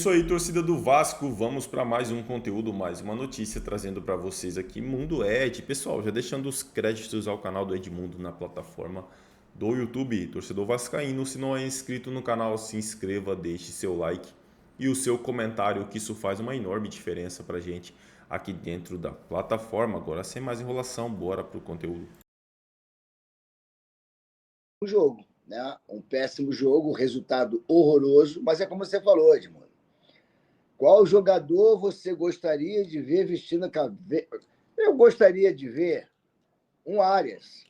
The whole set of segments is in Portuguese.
Isso aí, torcida do Vasco, vamos para mais um conteúdo, mais uma notícia trazendo para vocês aqui Mundo Ed. Pessoal, já deixando os créditos ao canal do Edmundo na plataforma do YouTube, torcedor vascaíno, se não é inscrito no canal, se inscreva, deixe seu like e o seu comentário, que isso faz uma enorme diferença para a gente aqui dentro da plataforma. Agora, sem mais enrolação, bora pro conteúdo. Um jogo, né? Um péssimo jogo, resultado horroroso, mas é como você falou, Edmundo. Qual jogador você gostaria de ver vestindo a caveira? Eu gostaria de ver um Arias.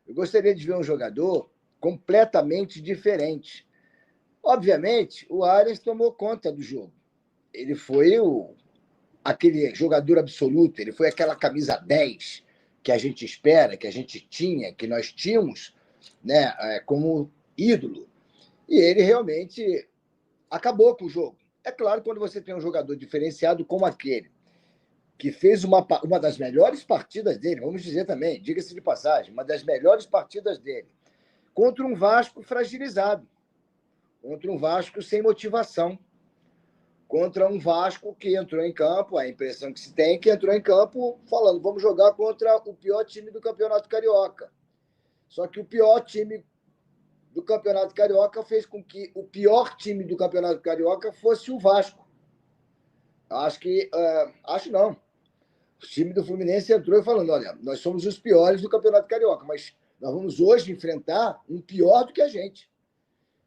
Eu gostaria de ver um jogador completamente diferente. Obviamente, o Arias tomou conta do jogo. Ele foi aquele jogador absoluto, ele foi aquela camisa 10 que a gente espera, que a gente tinha, que nós tínhamos, né, como ídolo. E ele realmente acabou com o jogo. É claro, quando você tem um jogador diferenciado como aquele, que fez uma das melhores partidas dele, vamos dizer também, diga-se de passagem, uma das melhores partidas dele, contra um Vasco fragilizado, contra um Vasco sem motivação, contra um Vasco que entrou em campo, a impressão que se tem é que entrou em campo falando, vamos jogar contra o pior time do Campeonato Carioca. Só que o pior time do Campeonato Carioca fez com que o pior time do Campeonato Carioca fosse o Vasco. Acho não. O time do Fluminense entrou falando, olha, nós somos os piores do Campeonato Carioca, mas nós vamos hoje enfrentar um pior do que a gente.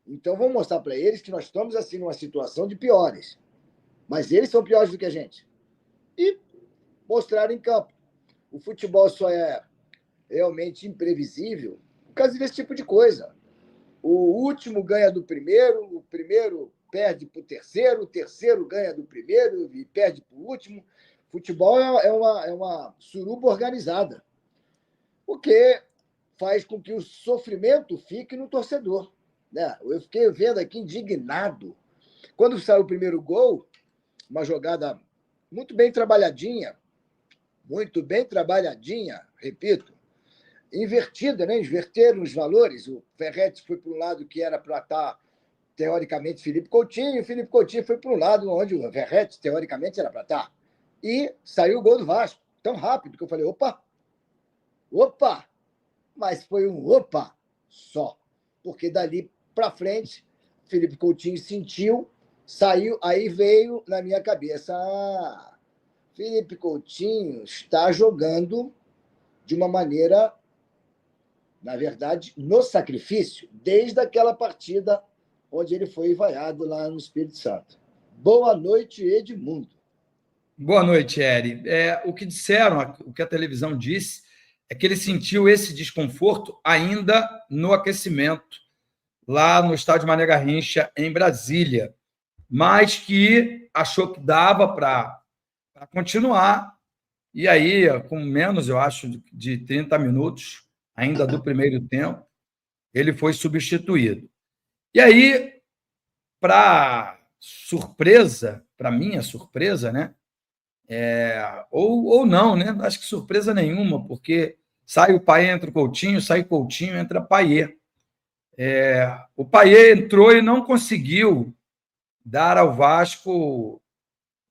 Então vamos mostrar para eles que nós estamos assim numa situação de piores. Mas eles são piores do que a gente. E mostrar em campo. O futebol só é realmente imprevisível por causa desse tipo de coisa. O último ganha do primeiro, o primeiro perde para o terceiro ganha do primeiro e perde para o último. Futebol é uma suruba organizada, o que faz com que o sofrimento fique no torcedor. Né? Eu fiquei vendo aqui indignado. Quando saiu o primeiro gol, uma jogada muito bem trabalhadinha, repito, invertida, né? Inverteram os valores. O Ferretti foi para um lado que era para estar, teoricamente, Felipe Coutinho, e o Felipe Coutinho foi para um lado onde o Ferretti, teoricamente, era para estar. E saiu o gol do Vasco, tão rápido que eu falei, opa, mas foi um opa só, porque dali para frente, Felipe Coutinho sentiu, saiu, aí veio na minha cabeça, Felipe Coutinho está jogando de uma maneira, na verdade, no sacrifício, desde aquela partida onde ele foi vaiado lá no Espírito Santo. Boa noite, Edmundo. Boa noite, Eri. O que disseram, o que a televisão disse, é que ele sentiu esse desconforto ainda no aquecimento, lá no estádio Mané Garrincha, em Brasília, mas que achou que dava para continuar, e aí, com menos, eu acho, de 30 minutos, ainda do primeiro tempo, ele foi substituído. E aí, para minha surpresa, né? Ou não, né? Acho que surpresa nenhuma, porque sai o Payet, entra o Coutinho, sai o Coutinho, entra Payet. O Payet entrou e não conseguiu dar ao Vasco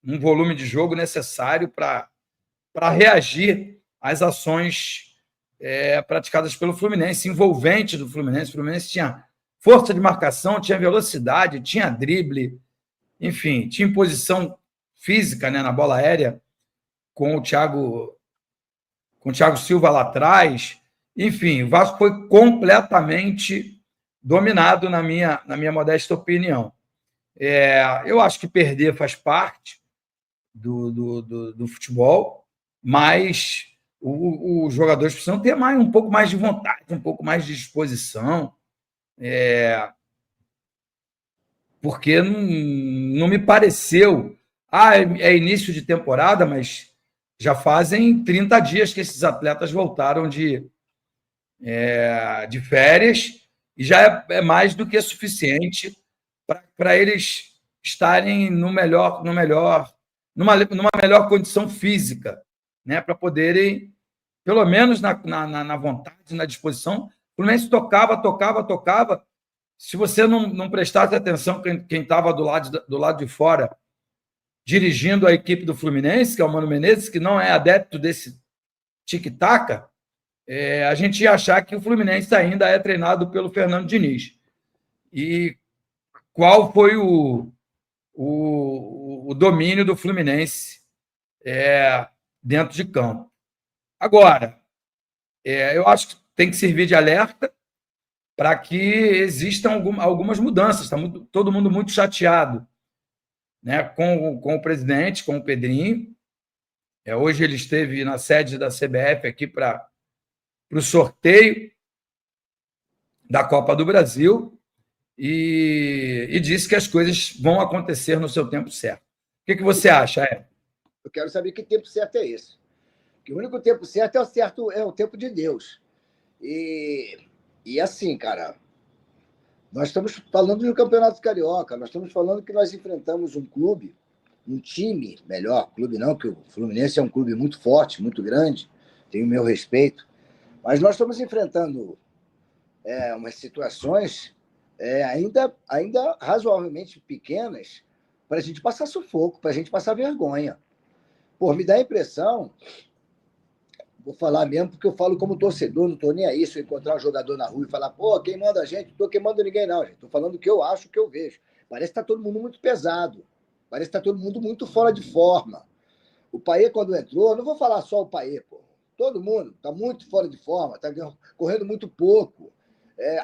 um volume de jogo necessário para reagir às ações praticadas pelo Fluminense, envolvente do Fluminense. O Fluminense tinha força de marcação, tinha velocidade, tinha drible, enfim, tinha imposição física, né, na bola aérea, com o Thiago Silva lá atrás. Enfim, o Vasco foi completamente dominado, na minha modesta opinião. Eu acho que perder faz parte do futebol, mas os jogadores precisam ter um pouco mais de vontade, um pouco mais de disposição, porque não me pareceu... é início de temporada, mas já fazem 30 dias que esses atletas voltaram de férias e já é mais do que suficiente para eles estarem numa melhor condição física, né, para poderem, pelo menos na vontade, na disposição. O Fluminense tocava, se você não prestasse atenção quem estava do lado de fora dirigindo a equipe do Fluminense, que é o Mano Menezes, que não é adepto desse tic-tac, a gente ia achar que o Fluminense ainda é treinado pelo Fernando Diniz. E qual foi o domínio do Fluminense dentro de campo? Agora, eu acho que tem que servir de alerta para que existam algumas mudanças. Está todo mundo muito chateado, né, com o presidente, com o Pedrinho. Hoje ele esteve na sede da CBF aqui para o sorteio da Copa do Brasil e disse que as coisas vão acontecer no seu tempo certo. O que você acha, Eu quero saber que tempo certo é esse. Porque o único tempo certo é o tempo de Deus. E assim, cara, nós estamos falando de um campeonato carioca, nós estamos falando que nós enfrentamos um clube, um time, melhor, clube não, que o Fluminense é um clube muito forte, muito grande, tem o meu respeito, mas nós estamos enfrentando umas situações ainda razoavelmente pequenas para a gente passar sufoco, para a gente passar vergonha. Pô, me dá a impressão, vou falar mesmo, porque eu falo como torcedor, não estou nem aí se eu encontrar um jogador na rua e falar, pô, quem manda a gente? Não estou queimando ninguém, não, gente. Estou falando o que eu acho, o que eu vejo. Parece que está todo mundo muito pesado. Parece que está todo mundo muito fora de forma. O Payet, quando entrou, não vou falar só o Payet, pô. Todo mundo está muito fora de forma, está correndo muito pouco.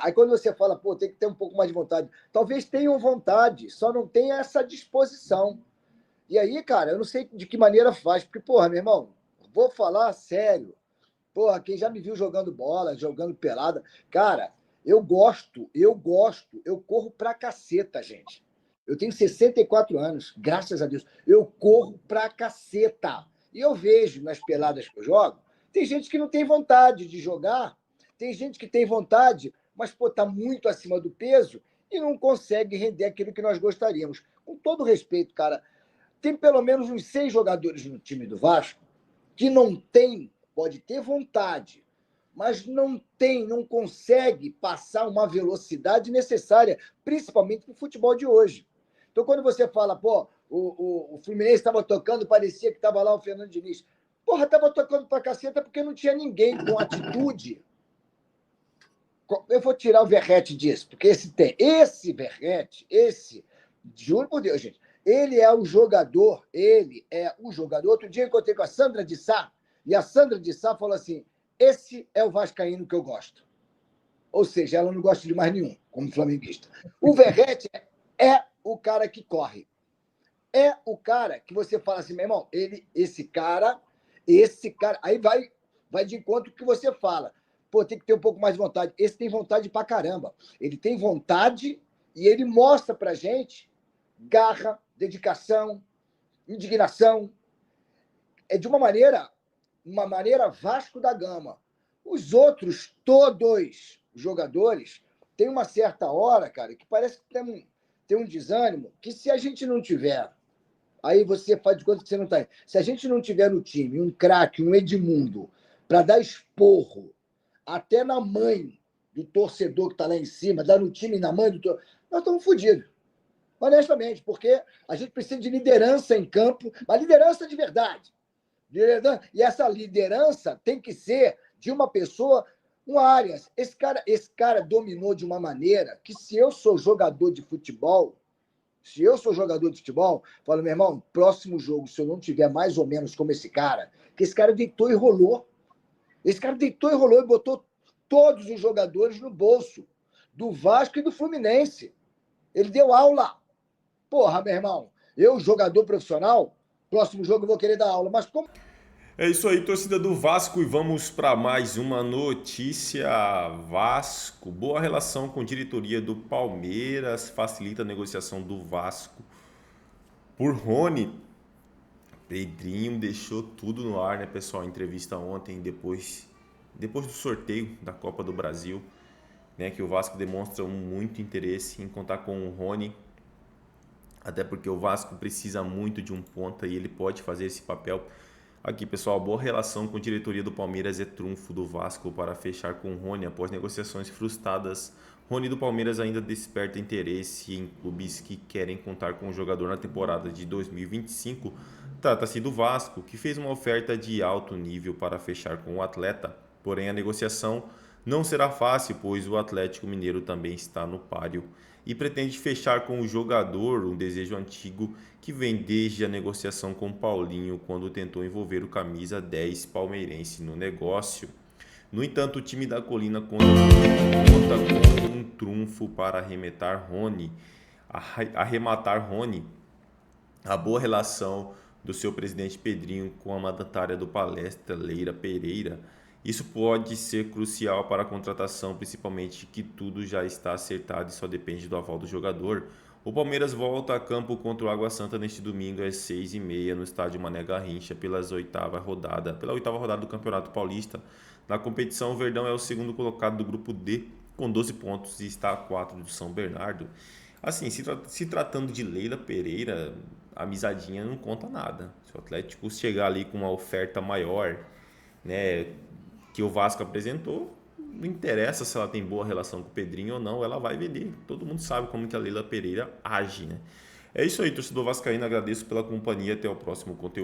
Aí quando você fala, pô, tem que ter um pouco mais de vontade. Talvez tenham vontade, só não tem essa disposição. E aí, cara, eu não sei de que maneira faz, porque, porra, meu irmão, vou falar sério. Porra, quem já me viu jogando bola, jogando pelada, cara, eu corro pra caceta, gente. Eu tenho 64 anos, graças a Deus. Eu corro pra caceta. E eu vejo nas peladas que eu jogo, tem gente que não tem vontade de jogar, tem gente que tem vontade, mas, pô, tá muito acima do peso e não consegue render aquilo que nós gostaríamos. Com todo respeito, cara, tem pelo menos uns 6 jogadores no time do Vasco que não tem, pode ter vontade, mas não consegue passar uma velocidade necessária, principalmente para o futebol de hoje. Então, quando você fala, pô, o Fluminense estava tocando, parecia que estava lá o Fernando Diniz. Porra, estava tocando pra caceta porque não tinha ninguém com atitude. Eu vou tirar o Verratti disso, porque esse Verratti, juro por Deus, gente, ele é o jogador. Outro dia eu encontrei com a Sandra de Sá, e a Sandra de Sá falou assim, esse é o vascaíno que eu gosto. Ou seja, ela não gosta de mais nenhum, como flamenguista. O Verratti é o cara que corre. É o cara que você fala assim, meu irmão, esse cara, aí vai de encontro com o que você fala. Pô, tem que ter um pouco mais de vontade. Esse tem vontade pra caramba. Ele tem vontade e ele mostra pra gente garra, dedicação, indignação. É de uma maneira Vasco da Gama. Os outros, todos jogadores, tem uma certa hora, cara, que parece que tem um desânimo, que se a gente não tiver, aí você faz de conta que você não está aí. Se a gente não tiver no time um craque, um Edmundo, para dar esporro até na mãe do torcedor que está lá em cima, dar no time e na mãe do torcedor, nós estamos fodidos. Honestamente, porque a gente precisa de liderança em campo, mas liderança de verdade. E essa liderança tem que ser de uma pessoa, um Arias. Esse cara dominou de uma maneira que, se eu sou jogador de futebol, falo, meu irmão, próximo jogo, se eu não tiver mais ou menos como esse cara, que esse cara deitou e rolou. Esse cara deitou e rolou e botou todos os jogadores no bolso do Vasco e do Fluminense. Ele deu aula. Porra, meu irmão, eu, jogador profissional, próximo jogo eu vou querer dar aula, mas como... É isso aí, torcida do Vasco, e vamos para mais uma notícia. Vasco, boa relação com a diretoria do Palmeiras, facilita a negociação do Vasco por Rony. Pedrinho deixou tudo no ar, né, pessoal? Entrevista ontem, depois do sorteio da Copa do Brasil, né, que o Vasco demonstra muito interesse em contar com o Rony, até porque o Vasco precisa muito de um ponta e ele pode fazer esse papel. Aqui, pessoal, boa relação com a diretoria do Palmeiras é trunfo do Vasco para fechar com o Rony após negociações frustradas Rony do Palmeiras ainda desperta interesse em clubes que querem contar com o jogador na temporada de 2025. Trata-se do Vasco, que fez uma oferta de alto nível para fechar com o atleta, porém a negociação não será fácil, pois o Atlético Mineiro também está no páreo e pretende fechar com o jogador, um desejo antigo que vem desde a negociação com Paulinho, quando tentou envolver o camisa 10 palmeirense no negócio. No entanto, o time da Colina conta com um trunfo para arrematar Rony. A boa relação do seu presidente Pedrinho com a mandatária do Palestra, Leila Pereira. Isso pode ser crucial para a contratação, principalmente que tudo já está acertado e só depende do aval do jogador. O Palmeiras volta a campo contra o Água Santa neste domingo às 6h30 no estádio Mané Garrincha pela oitava rodada do Campeonato Paulista. Na competição, o Verdão é o segundo colocado do grupo D com 12 pontos e está a 4 do São Bernardo. Assim, se tratando de Leila Pereira, a amizadinha não conta nada. Se o Atlético chegar ali com uma oferta maior, né, que o Vasco apresentou, não interessa se ela tem boa relação com o Pedrinho ou não, ela vai vender. Todo mundo sabe como que a Leila Pereira age, né? É isso aí, torcedor vascaíno, agradeço pela companhia, até o próximo conteúdo.